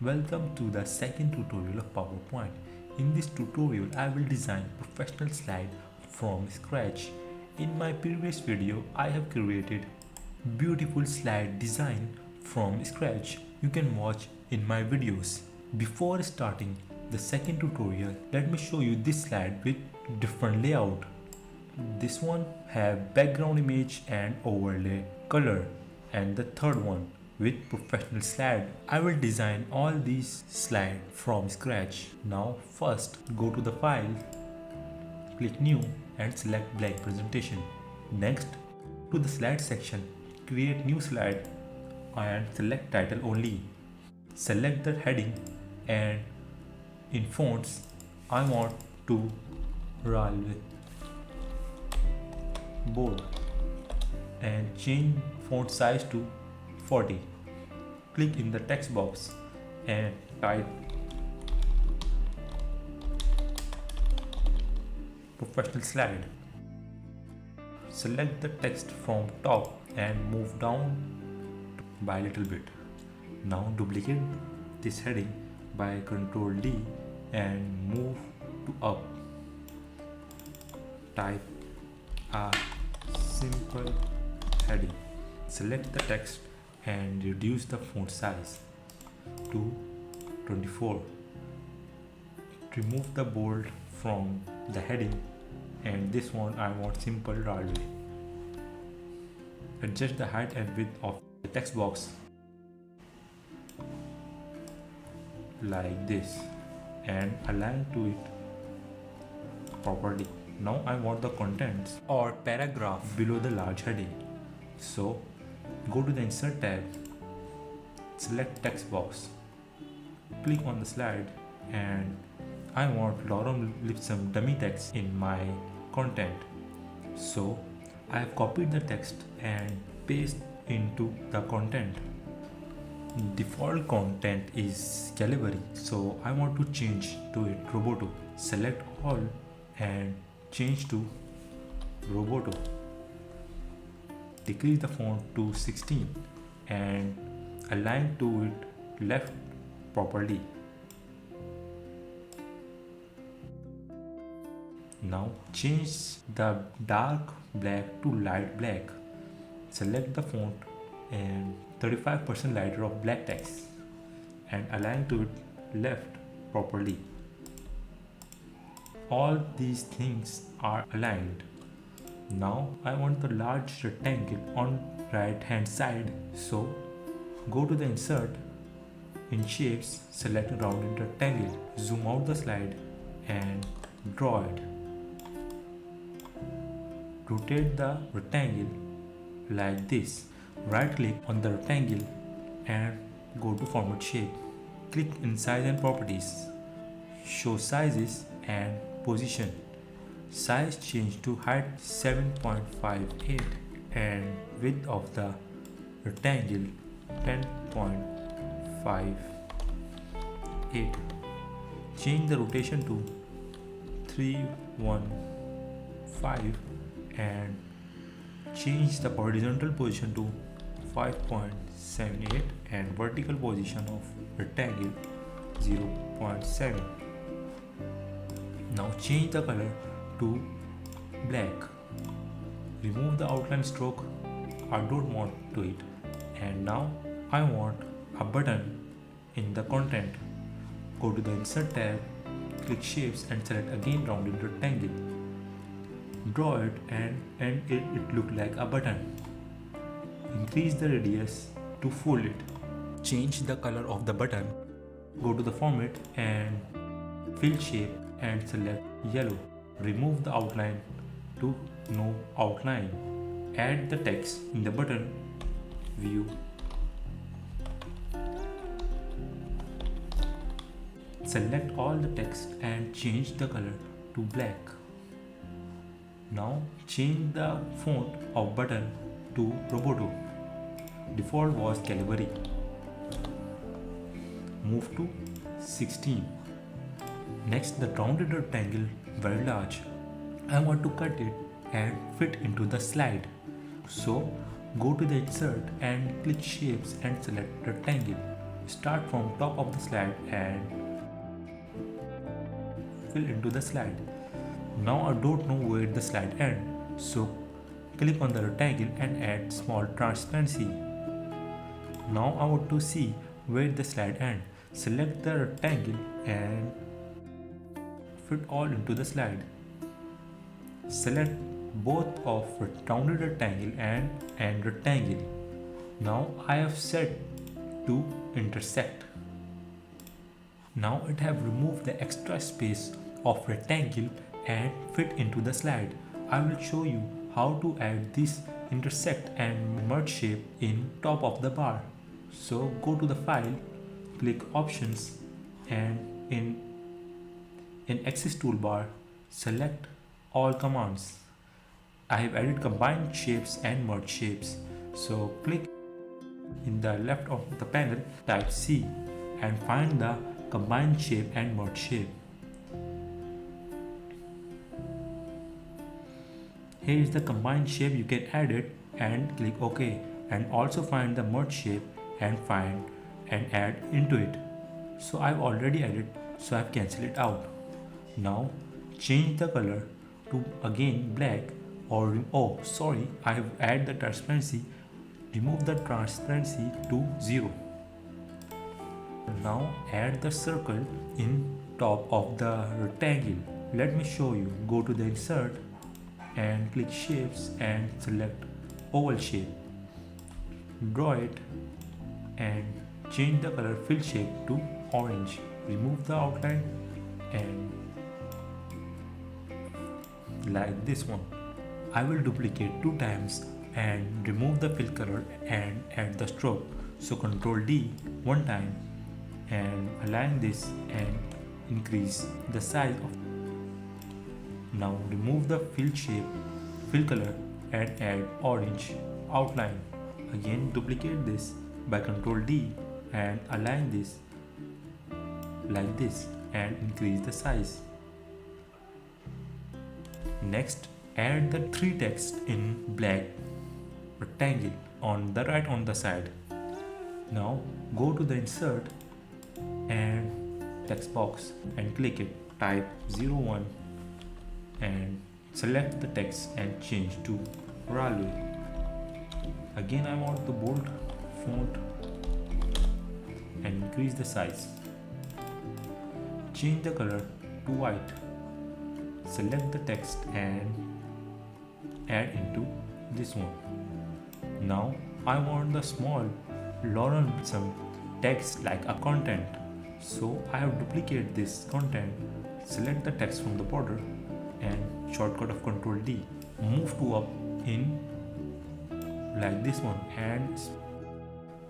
Welcome to the second tutorial of PowerPoint. In this tutorial, I will design professional slide from scratch. In my previous video, I have created beautiful slide design from scratch. You can watch in my videos. Before starting the second tutorial, let me show you this slide with different layout. This one have background image and overlay color, and the third one with professional slide. I will design all these slides from scratch. Now first go to the file, click new and select blank presentation. Next to the slide section, create new slide and select title only. Select the heading and in fonts I want to railway board and change font size to 40. Click in the text box and type professional slide. Select the text from top and move down by a little bit. Now duplicate this heading by Ctrl D and move to up. Type a simple heading. Select the text and reduce the font size to 24. Remove the bold from the heading and this one I want simple railway. Adjust the height and width of the text box like this and align to it properly. Now I want the contents or paragraph below the large heading. So go to the insert tab, select text box, click on the slide and I want lorem ipsum dummy text in my content. So I have copied the text and paste into the content. Default content is Calibri, so I want to change to it Roboto. Select all and change to Roboto. Decrease the font to 16 and align to it left properly. Now change the dark black to light black. Select the font and 35% lighter of black text and align to it left properly. All these things are aligned. Now I want the large rectangle on right hand side, so go to the insert, in shapes select rounded rectangle, zoom out the slide and draw it. Rotate the rectangle like this. Right click on the rectangle and go to format shape. Click in size and properties, show sizes and position. Size change to height 7.58 and width of the rectangle 10.58. Change the rotation to 315 and change the horizontal position to 5.78 and vertical position of rectangle 0.7. Now change the color to black. Remove the outline stroke, I don't want to it, and now I want a button in the content. Go to the insert tab, click shapes and select again rounded rectangle. Draw it and it look like a button. Increase the radius to full it. Change the color of the button. Go to the format and fill shape and select yellow. Remove the outline to no outline. Add the text in the button view. Select all the text and change the color to black. Now change the font of button to Roboto. Default was Calibri. Move to 16. Next, the rounded rectangle very large. I want to cut it and fit into the slide. So go to the insert and click shapes and select rectangle. start from top of the slide and fill into the slide. Now I don't know where the slide ends, so click on the rectangle and add small transparency. Now I want to see where the slide ends. Select the rectangle and fit all into the slide. Select both of rounded rectangle and rectangle. Now I have set to intersect. Now it have removed the extra space of rectangle and fit into the slide. I will show you how to add this intersect and merge shape in top of the bar. So go to the file, click options, and in axis toolbar select all commands. I have added combined shapes and merge shapes. So click in the left of the panel, type C and find the combined shape and merge shape. Here is the combined shape, you can add it and click OK, and also find the merge shape and add into it. So I've already added, so I've cancelled it out. Now change the color to again black, or I have added the transparency. Remove the transparency to 0. Now add the circle in top of the rectangle. Let me show you. Go to the insert and click shapes and select oval shape. Draw it and change the color fill shape to orange. Remove the outline and like this one. I will duplicate 2 times and remove the fill color and add the stroke. So Ctrl D 1 time and align this and increase the size of. Now remove the fill shape, fill color and add orange outline. Again duplicate this by Ctrl D and align this like this and increase the size. Next, add the 3 text in black rectangle on the right on the side. Now go to the insert and text box and click it. Type 01 and select the text and change to Railway. Again I want the bold font and increase the size. Change the color to white. Select the text and add into this one. Now I want the small Lorem Ipsum text like a content. So I have duplicated this content. Select the text from the border and shortcut of Ctrl D. Move to up in like this one, and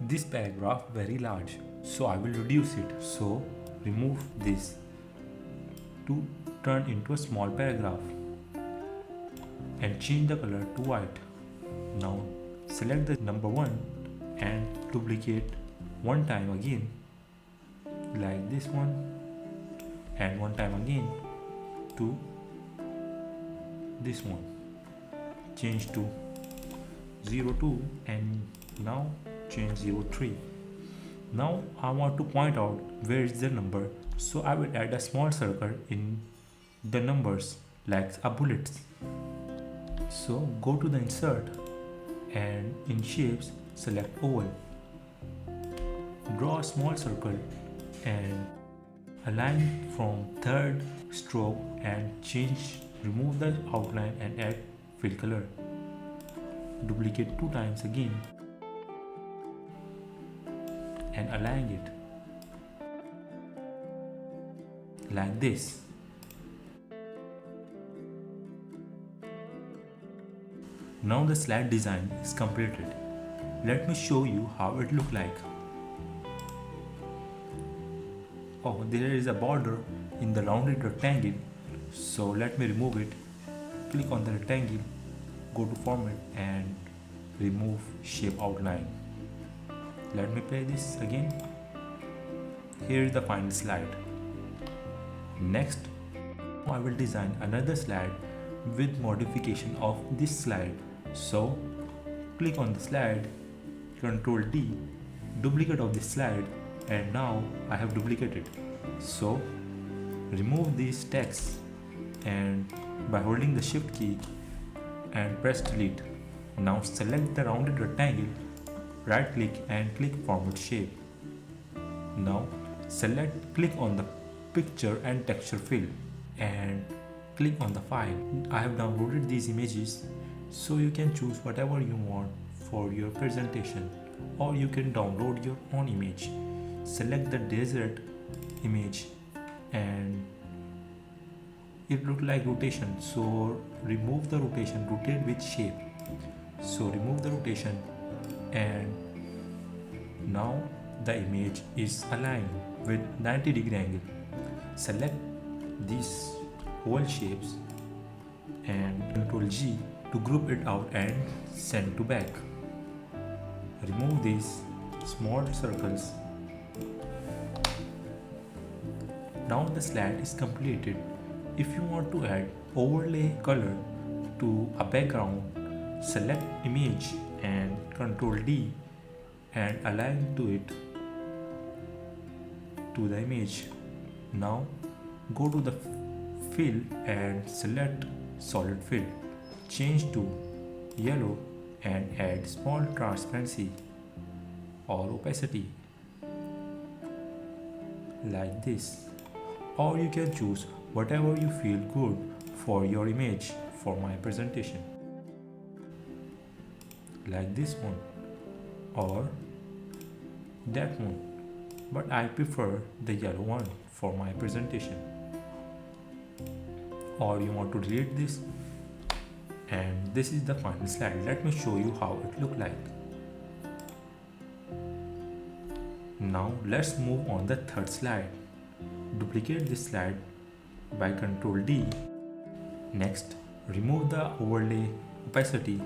this paragraph very large, so I will reduce it. So remove this to turn into a small paragraph and change the color to white. Now select the number 1 and duplicate 1 time again like this one, and 1 time again to this one. Change to 02 and now change 03. Now I want to point out where is the number, so I will add a small circle in the numbers like a bullets. So go to the insert and in shapes select oval. Draw a small circle and align from 3rd stroke and remove the outline and add fill color. Duplicate 2 times again and align it like this. Now the slide design is completed. Let me show you how it look like. Oh, there is a border in the rounded rectangle, so let me remove it. Click on the rectangle, go to format and remove shape outline. Let me play this again. Here is the final slide. Next, I will design another slide with modification of this slide. So click on the slide, Ctrl D, duplicate of this slide and now I have duplicated. So remove these text and by holding the shift key and press delete. Now select the rounded rectangle, right click and click format shape. Now click on the picture and texture fill and click on the file. I have downloaded these images, so you can choose whatever you want for your presentation, or you can download your own image. Select the desert image and it look like rotation, so remove the rotation, rotate with shape. So remove the rotation and now the image is aligned with 90-degree angle. Select these whole shapes and Ctrl G to group it out and send to back. Remove these small circles. Now the slide is completed. If you want to add overlay color to a background, select image and Ctrl D and align to it to the image. Now go to the fill and select solid fill. Change to yellow and add small transparency or opacity like this, or you can choose whatever you feel good for your image. For my presentation, like this one or that one, but I prefer the yellow one for my presentation. Or you want to delete this, and this is the final slide. Let me show you how it look like. Now let's move on the third slide. Duplicate this slide by Ctrl D. Next, remove the overlay opacity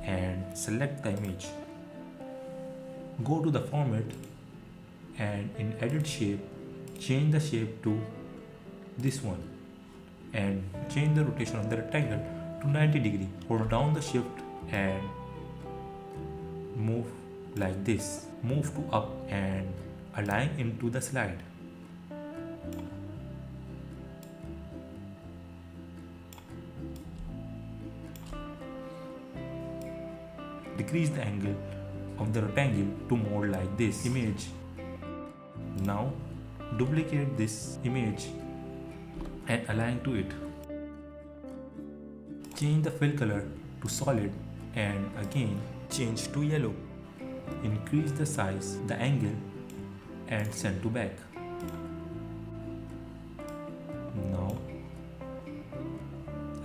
and select the image. Go to the format and in edit shape, change the shape to this one and change the rotation of the rectangle to 90 degree. Hold down the shift and move like this. Move to up and align into the slide. Decrease the angle of the rectangle to more like this image. Now duplicate this image and align to it. Change the fill color to solid and again change to yellow. Increase the size, the angle and send to back. Now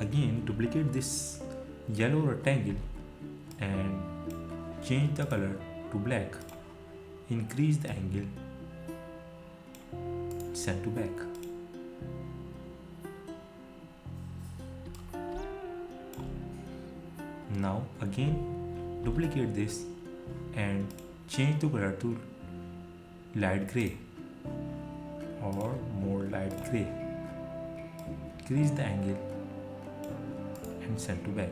again duplicate this yellow rectangle and change the color to black. Increase the angle, send to back. Now again duplicate this and change the color to light gray or more light gray. Increase the angle and send to back.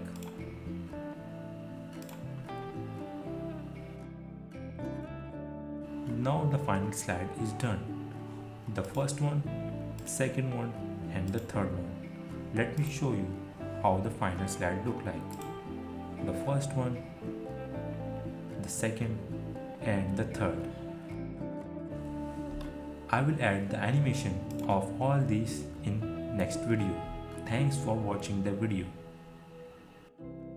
Now the final slide is done. The first one, second one and the third one. Let me show you how the final slide look like. The first one, the second and the third. I will add the animation of all these in next video. Thanks for watching the video.